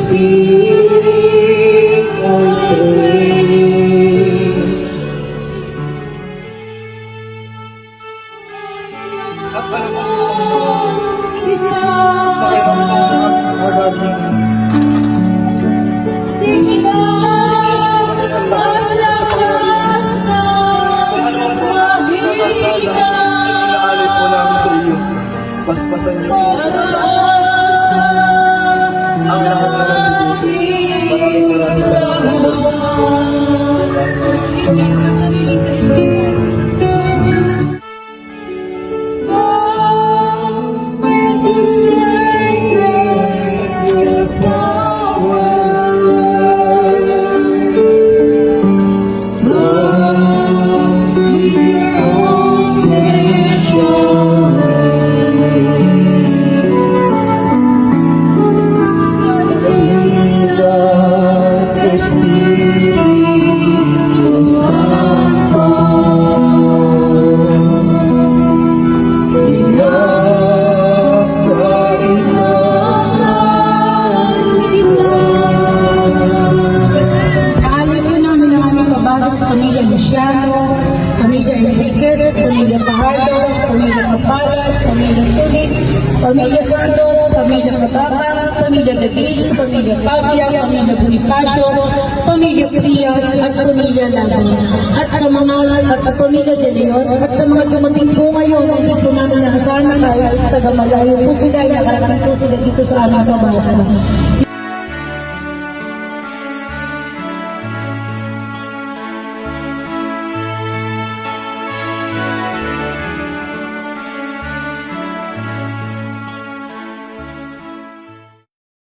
Spirit, I pray. At alam mo, Panginoon, magaging inaalip po namin sa iyo. Basbasan niyo po ang lahat na nandito. Maraming salamat. Pamilya Luciano, Pamilya Enriquez, Pamilya Pajardo, Pamilya Kapalat, Pamilya Sulit, Pamilya Santos, Pamilya Kabaka, Pamilya David, Pamilya Pavia, Pamilya Bonifacio, Pamilya Prias, at Pamilya Lago. At sa Pamilya De Leon, at sa mga dumating po ngayon, hindi po namin naasahan na kahit taga-malayo po sila, nakarating po sila dito sa aming pabasa.